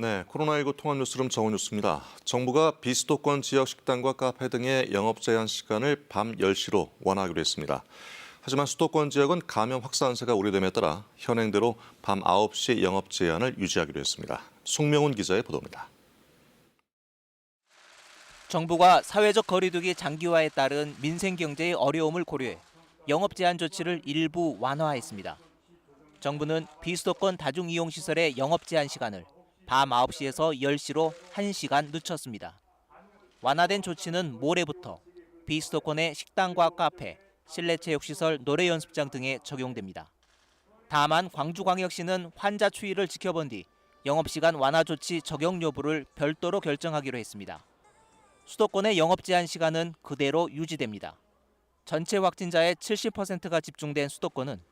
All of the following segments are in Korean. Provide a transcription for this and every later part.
네, 코로나19 통합 뉴스룸 정우 뉴스입니다. 정부가 비수도권 지역 식당과 카페 등의 영업 제한 시간을 밤 10시로 완화하기로 했습니다. 하지만 수도권 지역은 감염 확산세가 우려됨에 따라 현행대로 밤 9시 영업 제한을 유지하기로 했습니다. 송명훈 기자의 보도입니다. 정부가 사회적 거리두기 장기화에 따른 민생 경제의 어려움을 고려해 영업 제한 조치를 일부 완화했습니다. 정부는 비수도권 다중이용시설의 영업 제한 시간을 밤 9시에서 10시로 1시간 늦췄습니다. 완화된 조치는 모레부터 비수도권의 식당과 카페, 실내체육시설, 노래연습장 등에 적용됩니다. 다만 광주광역시는 환자 추이를 지켜본 뒤 영업시간 완화 조치 적용 여부를 별도로 결정하기로 했습니다. 수도권의 영업 제한 시간은 그대로 유지됩니다. 전체 확진자의 70%가 집중된 수도권은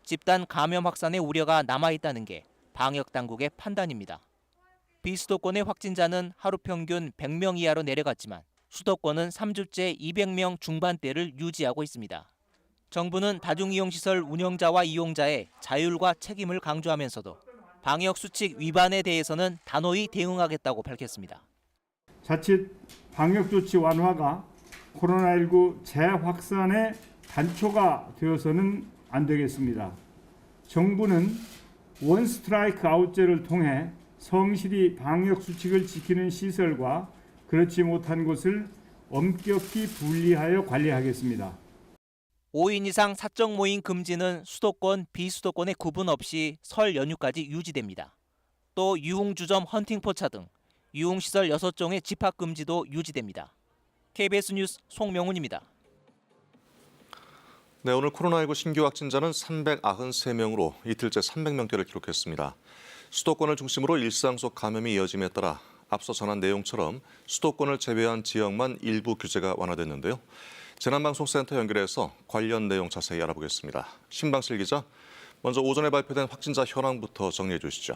집단 감염 확산의 우려가 남아있다는 게 방역 당국의 판단입니다. 비수도권의 확진자는 하루 평균 100명 이하로 내려갔지만 수도권은 3주째 200명 중반대를 유지하고 있습니다. 정부는 다중이용시설 운영자와 이용자의 자율과 책임을 강조하면서도 방역 수칙 위반에 대해서는 단호히 대응하겠다고 밝혔습니다. 자칫 방역조치 완화가 코로나19 재확산의 단초가 되어서는 안 되겠습니다. 정부는 원 스트라이크 아웃제를 통해 성실히 방역수칙을 지키는 시설과 그렇지 못한 곳을 엄격히 분리하여 관리하겠습니다. 5인 이상 사적 모임 금지는 수도권, 비수도권의 구분 없이 설 연휴까지 유지됩니다. 또 유흥주점 헌팅포차 등 유흥시설 6종의 집합금지도 유지됩니다. KBS 뉴스 송명훈입니다. 네, 오늘 코로나19 신규 확진자는 393명으로 이틀째 300명대를 기록했습니다. 수도권을 중심으로 일상 속 감염이 이어짐에 따라 앞서 전한 내용처럼 수도권을 제외한 지역만 일부 규제가 완화됐는데요. 재난방송센터 연결해서 관련 내용 자세히 알아보겠습니다. 신방실 기자, 먼저 오전에 발표된 확진자 현황부터 정리해 주시죠.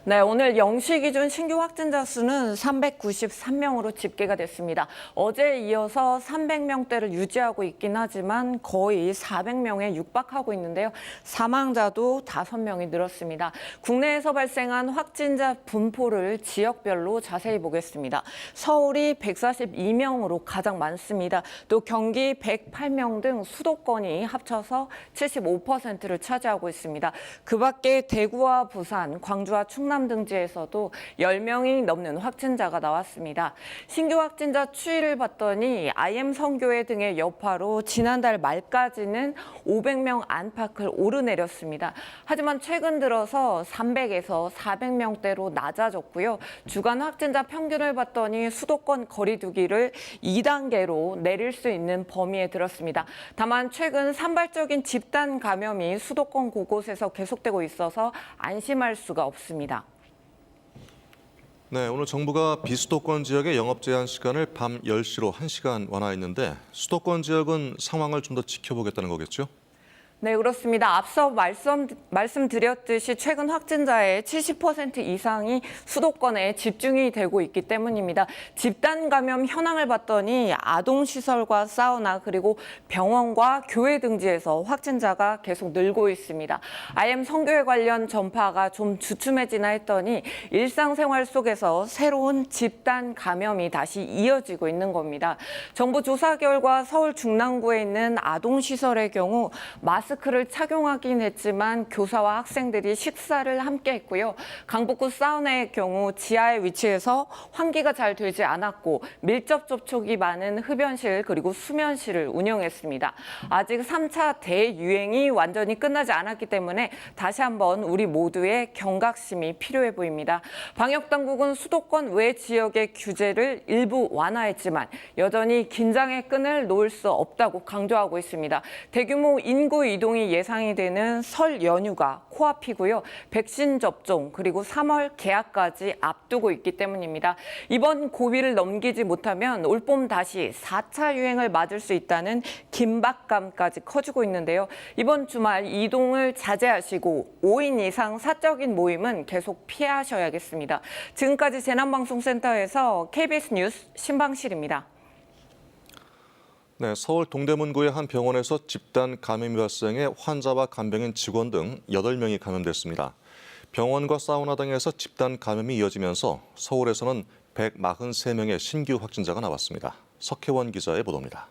네, 오늘 0시 기준 신규 확진자 수는 393명으로 집계가 됐습니다. 어제에 이어서 300명대를 유지하고 있긴 하지만 거의 400명에 육박하고 있는데요. 사망자도 5명이 늘었습니다. 국내에서 발생한 확진자 분포를 지역별로 자세히 보겠습니다. 서울이 142명으로 가장 많습니다. 또 경기 108명 등 수도권이 합쳐서 75%를 차지하고 있습니다. 그 밖에 대구와 부산, 광주와 충남 등지에서도 10명이 넘는 확진자가 나왔습니다. 신규 확진자 추이를 봤더니 IM 성교회 등의 여파로 지난달 말까지는 500명 안팎을 오르내렸습니다. 하지만 최근 들어서 300에서 400명대로 낮아졌고요. 주간 확진자 평균을 봤더니 수도권 거리두기를 2단계로 내릴 수 있는 범위에 들었습니다. 다만 최근 산발적인 집단 감염이 수도권 곳곳에서 계속되고 있어서 안심할 수가 없습니다. 네, 오늘 정부가 비수도권 지역의 영업 제한 시간을 밤 10시로 1시간 완화했는데 수도권 지역은 상황을 좀 더 지켜보겠다는 거겠죠? 네, 그렇습니다. 앞서 말씀드렸듯이 최근 확진자의 70% 이상이 수도권에 집중이 되고 있기 때문입니다. 집단 감염 현황을 봤더니 아동시설과 사우나 그리고 병원과 교회 등지에서 확진자가 계속 늘고 있습니다. IM 성교회 관련 전파가 좀 주춤해지나 했더니 일상생활 속에서 새로운 집단 감염이 다시 이어지고 있는 겁니다. 정부 조사 결과 서울 중랑구에 있는 아동시설의 경우 마스크를 착용하긴 했지만 교사와 학생들이 식사를 함께 했고요. 강북구 사우나의 경우 지하에 위치해서 환기가 잘 되지 않았고 밀접 접촉이 많은 흡연실 그리고 수면실을 운영했습니다. 아직 3차 대유행이 완전히 끝나지 않았기 때문에 다시 한번 우리 모두의 경각심이 필요해 보입니다. 방역당국은 수도권 외 지역의 규제를 일부 완화했지만 여전히 긴장의 끈을 놓을 수 없다고 강조하고 있습니다. 대규모 인구 이동이 예상이 되는 설 연휴가 코앞이고요. 백신 접종 그리고 3월 개학까지 앞두고 있기 때문입니다. 이번 고비를 넘기지 못하면 올봄 다시 4차 유행을 맞을 수 있다는 긴박감까지 커지고 있는데요. 이번 주말 이동을 자제하시고 5인 이상 사적인 모임은 계속 피하셔야겠습니다. 지금까지 재난방송센터에서 KBS 뉴스 신방실입니다. 네, 서울 동대문구의 한 병원에서 집단 감염이 발생해 환자와 간병인 직원 등 8명이 감염됐습니다. 병원과 사우나 등에서 집단 감염이 이어지면서 서울에서는 143명의 신규 확진자가 나왔습니다. 석혜원 기자의 보도입니다.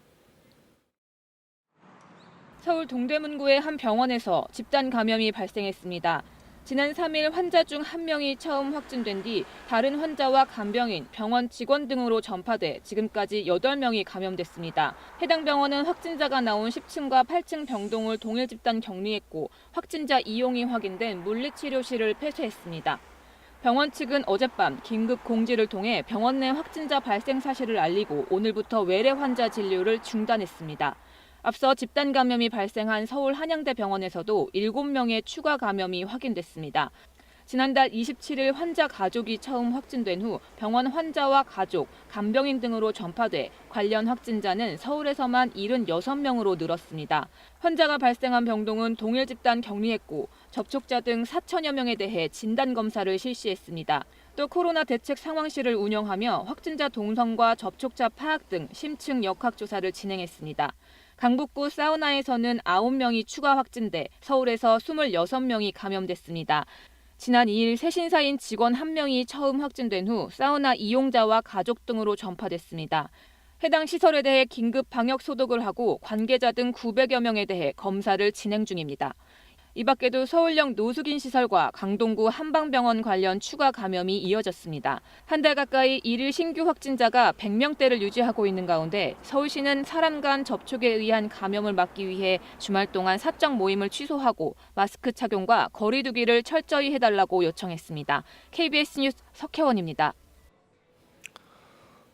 서울 동대문구의 한 병원에서 집단 감염이 발생했습니다. 지난 3일 환자 중 1명이 처음 확진된 뒤 다른 환자와 간병인, 병원 직원 등으로 전파돼 지금까지 8명이 감염됐습니다. 해당 병원은 확진자가 나온 10층과 8층 병동을 동일 집단 격리했고 확진자 이용이 확인된 물리치료실을 폐쇄했습니다. 병원 측은 어젯밤 긴급 공지를 통해 병원 내 확진자 발생 사실을 알리고 오늘부터 외래 환자 진료를 중단했습니다. 앞서 집단 감염이 발생한 서울 한양대 병원에서도 7명의 추가 감염이 확인됐습니다. 지난달 27일 환자 가족이 처음 확진된 후 병원 환자와 가족, 간병인 등으로 전파돼 관련 확진자는 서울에서만 76명으로 늘었습니다. 환자가 발생한 병동은 동일 집단 격리했고 접촉자 등 4천여 명에 대해 진단검사를 실시했습니다. 또 코로나 대책 상황실을 운영하며 확진자 동선과 접촉자 파악 등 심층 역학 조사를 진행했습니다. 강북구 사우나에서는 9명이 추가 확진돼 서울에서 26명이 감염됐습니다. 지난 2일 세신사인 직원 1명이 처음 확진된 후 사우나 이용자와 가족 등으로 전파됐습니다. 해당 시설에 대해 긴급 방역 소독을 하고 관계자 등 900여 명에 대해 검사를 진행 중입니다. 이 밖에도 서울역 노숙인 시설과 강동구 한방병원 관련 추가 감염이 이어졌습니다. 한 달 가까이 일일 신규 확진자가 100명대를 유지하고 있는 가운데 서울시는 사람 간 접촉에 의한 감염을 막기 위해 주말 동안 사적 모임을 취소하고 마스크 착용과 거리 두기를 철저히 해달라고 요청했습니다. KBS 뉴스 석혜원입니다.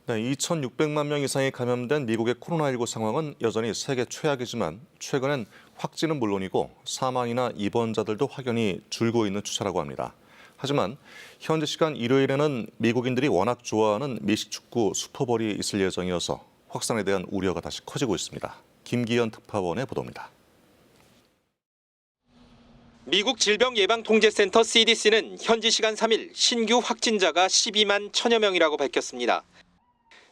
네, 2,600만 명 이상이 감염된 미국의 코로나19 상황은 여전히 세계 최악이지만 최근엔 확진은 물론이고 사망이나 입원자들도 확연히 줄고 있는 추세라고 합니다. 하지만 현지 시간 일요일에는 미국인들이 워낙 좋아하는 미식축구 슈퍼볼이 있을 예정이어서 확산에 대한 우려가 다시 커지고 있습니다. 김기현 특파원의 보도입니다. 미국 질병예방통제센터 CDC는 현지 시간 3일 신규 확진자가 12만 1천여 명이라고 밝혔습니다.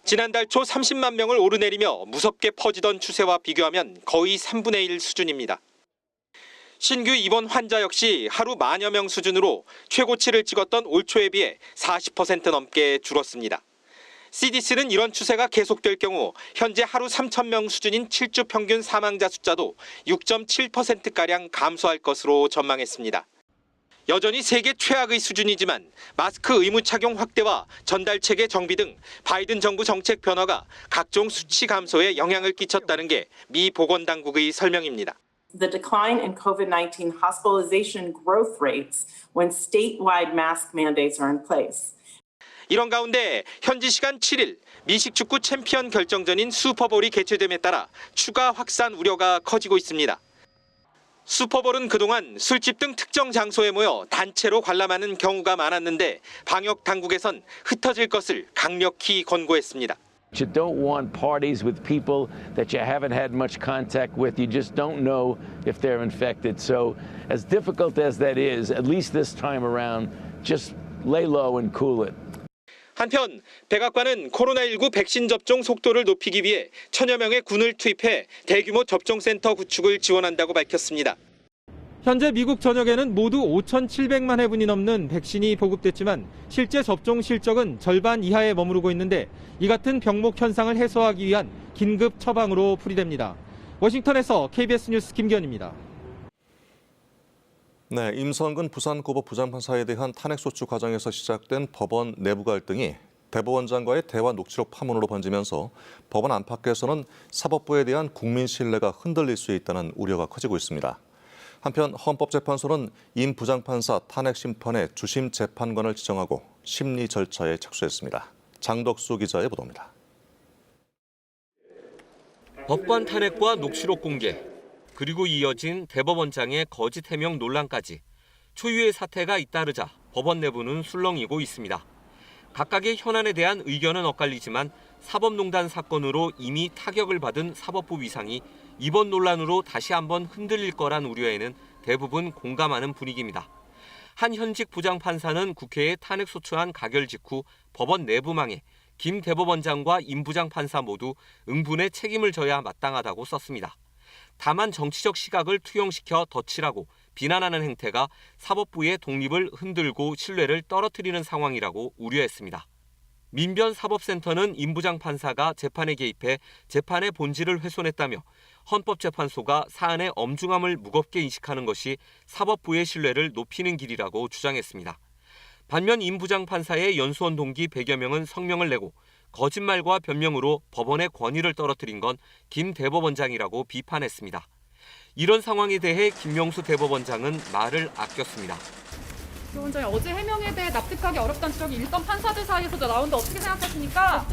지난달 초 30만 명을 오르내리며 무섭게 퍼지던 추세와 비교하면 거의 3분의 1 수준입니다. 신규 입원 환자 역시 하루 10,000여 명 수준으로 최고치를 찍었던 올 초에 비해 40% 넘게 줄었습니다. CDC는 이런 추세가 계속될 경우 현재 하루 3,000명 수준인 7주 평균 사망자 숫자도 6.7%가량 감소할 것으로 전망했습니다. 여전히 세계 최악의 수준이지만 마스크 의무 착용 확대와 전달 체계 정비 등 바이든 정부 정책 변화가 각종 수치 감소에 영향을 끼쳤다는 게 미 보건당국의 설명입니다. The decline in COVID-19 hospitalization growth rates when statewide mask mandates are in place. 이런 가운데 현지 시간 7일 미식축구 챔피언 결정전인 슈퍼볼이 개최됨에 따라 추가 확산 우려가 커지고 있습니다. 슈퍼볼은 그동안 술집 등 특정 장소에 모여 단체로 관람하는 경우가 많았는데 방역 당국에선 흩어질 것을 강력히 권고했습니다. You don't want parties with people that you haven't had much contact with. You just don't know if they're infected. So as difficult as that is, at least this time around, just lay low and cool it. 한편 백악관은 코로나19 백신 접종 속도를 높이기 위해 1,000여 명의 군을 투입해 대규모 접종센터 구축을 지원한다고 밝혔습니다. 현재 미국 전역에는 모두 5,700만 회분이 넘는 백신이 보급됐지만 실제 접종 실적은 절반 이하에 머무르고 있는데 이 같은 병목 현상을 해소하기 위한 긴급 처방으로 풀이됩니다. 워싱턴에서 KBS 뉴스 김기현입니다. 네, 임성근 부산고법 부장판사에 대한 탄핵소추 과정에서 시작된 법원 내부 갈등이 대법원장과의 대화 녹취록 파문으로 번지면서 법원 안팎에서는 사법부에 대한 국민 신뢰가 흔들릴 수 있다는 우려가 커지고 있습니다. 한편 헌법재판소는 임 부장판사 탄핵 심판의 주심 재판관을 지정하고 심리 절차에 착수했습니다. 장덕수 기자의 보도입니다. 법관 탄핵과 녹취록 공개, 그리고 이어진 대법원장의 거짓 해명 논란까지 초유의 사태가 잇따르자 법원 내부는 술렁이고 있습니다. 각각의 현안에 대한 의견은 엇갈리지만 사법농단 사건으로 이미 타격을 받은 사법부 위상이 이번 논란으로 다시 한번 흔들릴 거란 우려에는 대부분 공감하는 분위기입니다. 한 현직 부장판사는 국회에 탄핵소추안 가결 직후 법원 내부망에 김 대법원장과 임 부장판사 모두 응분의 책임을 져야 마땅하다고 썼습니다. 다만 정치적 시각을 투영시켜 덧칠하고 비난하는 행태가 사법부의 독립을 흔들고 신뢰를 떨어뜨리는 상황이라고 우려했습니다. 민변사법센터는 임부장 판사가 재판에 개입해 재판의 본질을 훼손했다며 헌법재판소가 사안의 엄중함을 무겁게 인식하는 것이 사법부의 신뢰를 높이는 길이라고 주장했습니다. 반면 임부장 판사의 연수원 동기 100여 명은 성명을 내고 거짓말과 변명으로 법원의 권위를 떨어뜨린 건 김 대법원장이라고 비판했습니다. 이런 상황에 대해 김명수 대법원장은 말을 아꼈습니다. 원장님, 어제 해명에 대해 납득하기 어렵다는 지적이 일선 판사들 사이에서도 나오는데 어떻게 생각하십니까?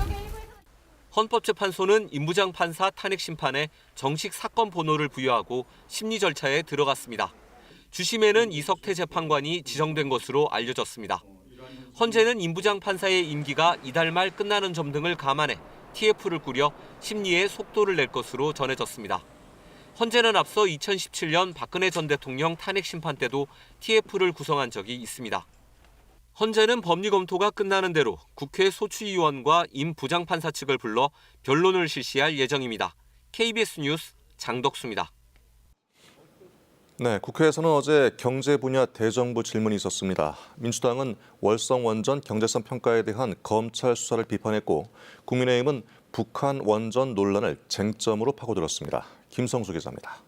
헌법재판소는 임부장 판사 탄핵 심판에 정식 사건 번호를 부여하고 심리 절차에 들어갔습니다. 주심에는 이석태 재판관이 지정된 것으로 알려졌습니다. 헌재는 임부장 판사의 임기가 이달 말 끝나는 점 등을 감안해 TF를 꾸려 심리에 속도를 낼 것으로 전해졌습니다. 헌재는 앞서 2017년 박근혜 전 대통령 탄핵 심판 때도 TF를 구성한 적이 있습니다. 헌재는 법리 검토가 끝나는 대로 국회 소추위원과 임 부장판사 측을 불러 변론을 실시할 예정입니다. KBS 뉴스 장덕수입니다. 네, 국회에서는 어제 경제 분야 대정부 질문이 있었습니다. 민주당은 월성 원전 경제성 평가에 대한 검찰 수사를 비판했고 국민의힘은 북한 원전 논란을 쟁점으로 파고들었습니다. 김성수 기자입니다.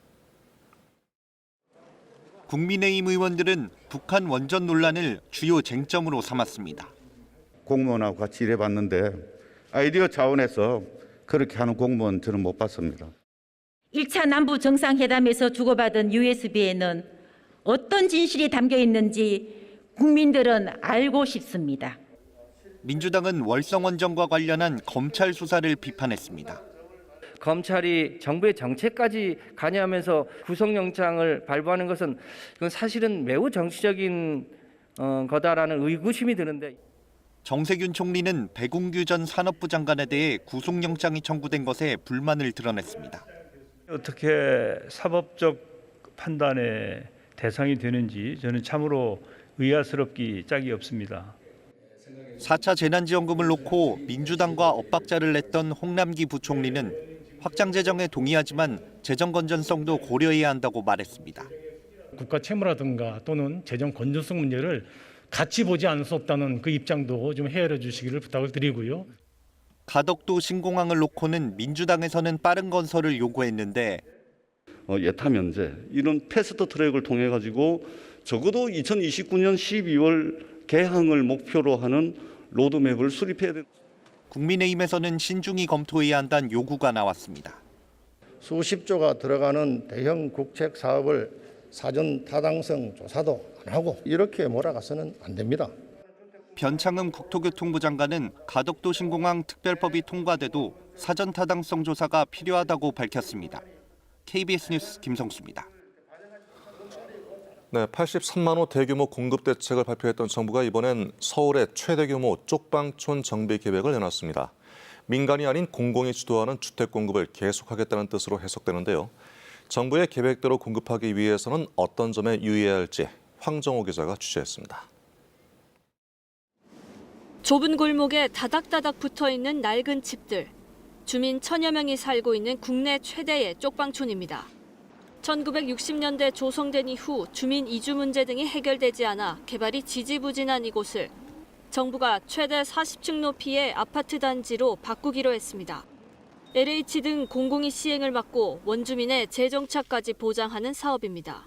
국민의힘 의원들은 북한 원전 논란을 주요 쟁점으로 삼았습니다. 공무원하고 같이 일해봤는데 아이디어 차원에서 그렇게 하는 공무원 저는 못 봤습니다. 1차 남북 정상회담에서 주고받은 USB에는 어떤 진실이 담겨 있는지 국민들은 알고 싶습니다. 민주당은 월성 원전과 관련한 검찰 수사를 비판했습니다. 검찰이 정부의 정책까지 관여하면서 구속영장을 발부하는 것은 이건 사실은 매우 정치적인 거다라는 의구심이 드는데. 정세균 총리는 배궁규 전 산업부 장관에 대해 구속영장이 청구된 것에 불만을 드러냈습니다. 어떻게 사법적 판단의 대상이 되는지 저는 참으로 의아스럽기 짝이 없습니다. 4차 재난지원금을 놓고 민주당과 엇박자를 냈던 홍남기 부총리는 확장 재정에 동의하지만 재정 건전성도 고려해야 한다고 말했습니다. 국가 채무라든가 또는 재정 건전성 문제를 같이 보지 않을 수 없다는 그 입장도 좀 헤아려 주시기를 부탁을 드리고요. 가덕도 신공항을 놓고는 민주당에서는 빠른 건설을 요구했는데 예타 면제 이런 패스트 트랙을 통해 가지고 적어도 2029년 12월 개항을 목표로 하는 로드맵을 수립해야 된다. 국민의힘에서는 신중히 검토해야 한다는 요구가 나왔습니다. 수십조가 들어가는 대형 국책 사업을 사전 타당성 조사도 안 하고 이렇게 몰아가서는 안 됩니다. 변창흠 국토교통부 장관은 가덕도 신공항 특별법이 통과돼도 사전 타당성 조사가 필요하다고 밝혔습니다. KBS 뉴스 김성수입니다. 네, 83만 호 대규모 공급 대책을 발표했던 정부가 이번엔 서울의 최대 규모 쪽방촌 정비 계획을 내놨습니다. 민간이 아닌 공공이 주도하는 주택 공급을 계속하겠다는 뜻으로 해석되는데요. 정부의 계획대로 공급하기 위해서는 어떤 점에 유의해야 할지 황정호 기자가 취재했습니다. 좁은 골목에 다닥다닥 붙어있는 낡은 집들. 주민 1000여 명이 살고 있는 국내 최대의 쪽방촌입니다. 1960년대 조성된 이후 주민 이주 문제 등이 해결되지 않아 개발이 지지부진한 이곳을 정부가 최대 40층 높이의 아파트 단지로 바꾸기로 했습니다. LH 등 공공이 시행을 맡고 원주민의 재정착까지 보장하는 사업입니다.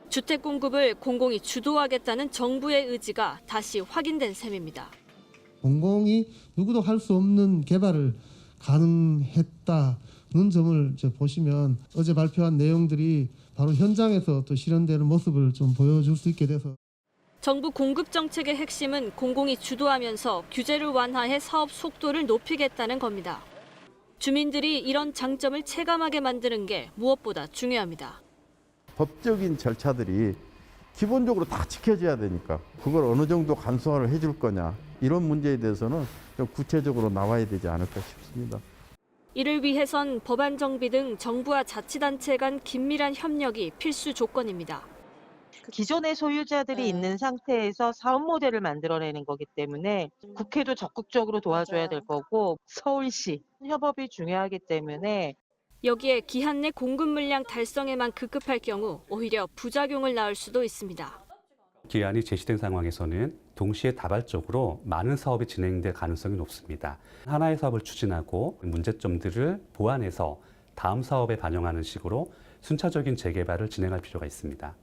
주택 공급을 공공이 주도하겠다는 정부의 의지가 다시 확인된 셈입니다. 공공이 누구도 할 수 없는 개발을 가능했다는 점을 보시면 어제 발표한 내용들이 바로 현장에서 또 실현되는 모습을 좀 보여줄 수 있게 돼서. 정부 공급 정책의 핵심은 공공이 주도하면서 규제를 완화해 사업 속도를 높이겠다는 겁니다. 주민들이 이런 장점을 체감하게 만드는 게 무엇보다 중요합니다. 법적인 절차들이 기본적으로 다 지켜져야 되니까 그걸 어느 정도 간소화를 해줄 거냐 이런 문제에 대해서는 좀 구체적으로 나와야 되지 않을까 싶습니다. 이를 위해선 법안 정비 등 정부와 자치단체 간 긴밀한 협력이 필수 조건입니다. 기존의 소유자들이 있는 상태에서 사업 모델을 만들어내는 거기 때문에 국회도 적극적으로 도와줘야 될 거고 서울시 협업이 중요하기 때문에 여기에 기한 내 공급 물량 달성에만 급급할 경우 오히려 부작용을 낳을 수도 있습니다. 기한이 제시된 상황에서는 동시에 다발적으로 많은 사업이 진행될 가능성이 높습니다. 하나의 사업을 추진하고 문제점들을 보완해서 다음 사업에 반영하는 식으로 순차적인 재개발을 진행할 필요가 있습니다.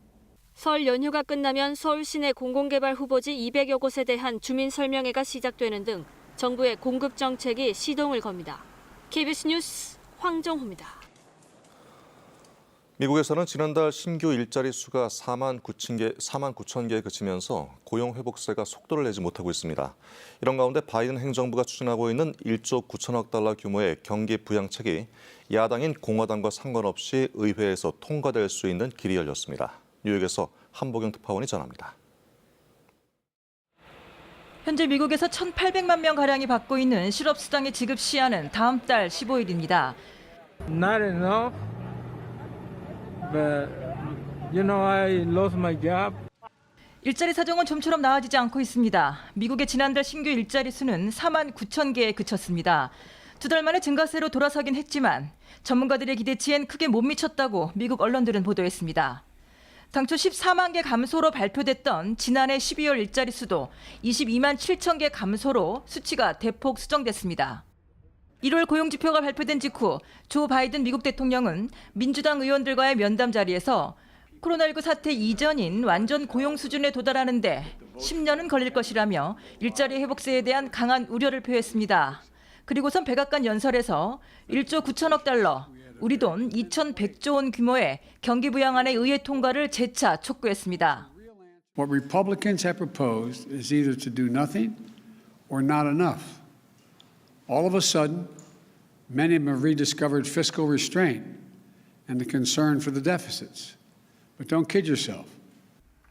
설 연휴가 끝나면 서울 시내 공공개발 후보지 200여 곳에 대한 주민 설명회가 시작되는 등 정부의 공급 정책이 시동을 겁니다. KBS 뉴스 황정호입니다. 미국에서는 지난달 신규 일자리 수가 4만 9천 개에 그치면서 고용 회복세가 속도를 내지 못하고 있습니다. 이런 가운데 바이든 행정부가 추진하고 있는 1조 9천억 달러 규모의 경기 부양책이 야당인 공화당과 상관없이 의회에서 통과될 수 있는 길이 열렸습니다. 뉴욕에서 한보경 특파원이 전합니다. 현재 미국에서 1,800만 명 가량이 받고 있는 실업수당의 지급 시한은 다음 달 15일입니다. Not enough, but I lost my job. 일자리 사정은 좀처럼 나아지지 않고 있습니다. 미국의 지난달 신규 일자리 수는 4만 9천 개에 그쳤습니다. 2달 만에 증가세로 돌아서긴 했지만 전문가들의 기대치엔 크게 못 미쳤다고 미국 언론들은 보도했습니다. 당초 14만 개 감소로 발표됐던 지난해 12월 일자리 수도 22만 7천 개 감소로 수치가 대폭 수정됐습니다. 1월 고용지표가 발표된 직후 조 바이든 미국 대통령은 민주당 의원들과의 면담 자리에서 코로나19 사태 이전인 완전 고용 수준에 도달하는데 10년은 걸릴 것이라며 일자리 회복세에 대한 강한 우려를 표했습니다. 그리고선 백악관 연설에서 1조 9천억 달러, 우리 돈 2,100조 원 규모의 경기 부양안의 의회 통과를 재차 촉구했습니다. What Republicans have proposed is either to do nothing or not enough. All of a sudden, many of them have rediscovered fiscal restraint and the concern for the deficits. But don't kid yourself.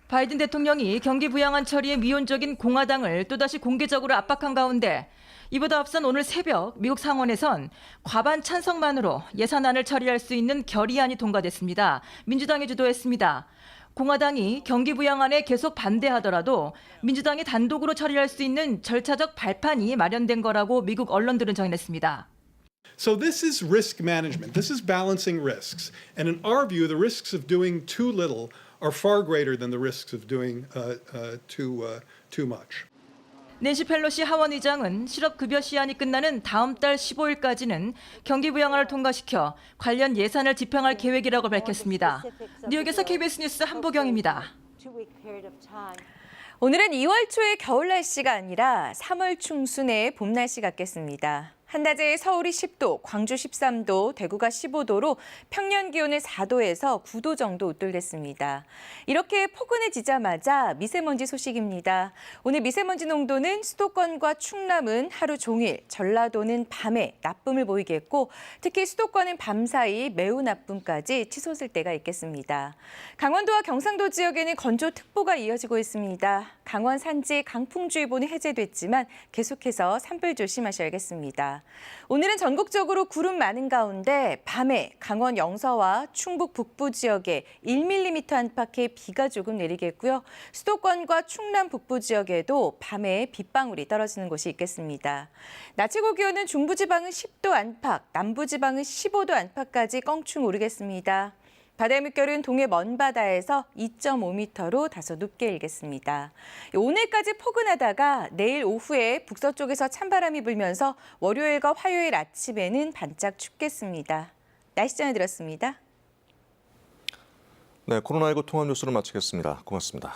바이든 대통령이 경기 부양안 처리에 미온적인 공화당을 또다시 공개적으로 압박한 가운데 이보다 앞선 오늘 새벽 미국 상원에선 과반 찬성만으로 예산안을 처리할 수 있는 결의안이 통과됐습니다. 민주당이 주도했습니다. 공화당이 경기 부양안에 계속 반대하더라도 민주당이 단독으로 처리할 수 있는 절차적 발판이 마련된 거라고 미국 언론들은 전했습니다. So this is risk management. This is balancing risks. And in our view, the risks of doing too little are far greater than the risks of doing too much. 낸시 펠로시 하원 의장은 실업급여 시한이 끝나는 다음 달 15일까지는 경기 부양안을 통과시켜 관련 예산을 집행할 계획이라고 밝혔습니다. 뉴욕에서 KBS 뉴스 한보경입니다. 오늘은 2월 초의 겨울 날씨가 아니라 3월 중순의 봄 날씨 같겠습니다. 한낮에 서울이 10도, 광주 13도, 대구가 15도로 평년 기온은 4도에서 9도 정도 웃돌겠습니다. 이렇게 포근해지자마자 미세먼지 소식입니다. 오늘 미세먼지 농도는 수도권과 충남은 하루 종일, 전라도는 밤에 나쁨을 보이겠고 특히 수도권은 밤사이 매우 나쁨까지 치솟을 때가 있겠습니다. 강원도와 경상도 지역에는 건조특보가 이어지고 있습니다. 강원 산지 강풍주의보는 해제됐지만 계속해서 산불 조심하셔야겠습니다. 오늘은 전국적으로 구름 많은 가운데 밤에 강원 영서와 충북 북부 지역에 1mm 안팎의 비가 조금 내리겠고요. 수도권과 충남 북부 지역에도 밤에 빗방울이 떨어지는 곳이 있겠습니다. 낮 최고 기온은 중부지방은 10도 안팎, 남부지방은 15도 안팎까지 껑충 오르겠습니다. 바다의 물결은 동해 먼바다에서 2.5m로 다소 높게 일겠습니다. 오늘까지 포근하다가 내일 오후에 북서쪽에서 찬바람이 불면서 월요일과 화요일 아침에는 반짝 춥겠습니다. 날씨 전해드렸습니다. 네, 코로나19 통합 뉴스를 마치겠습니다. 고맙습니다.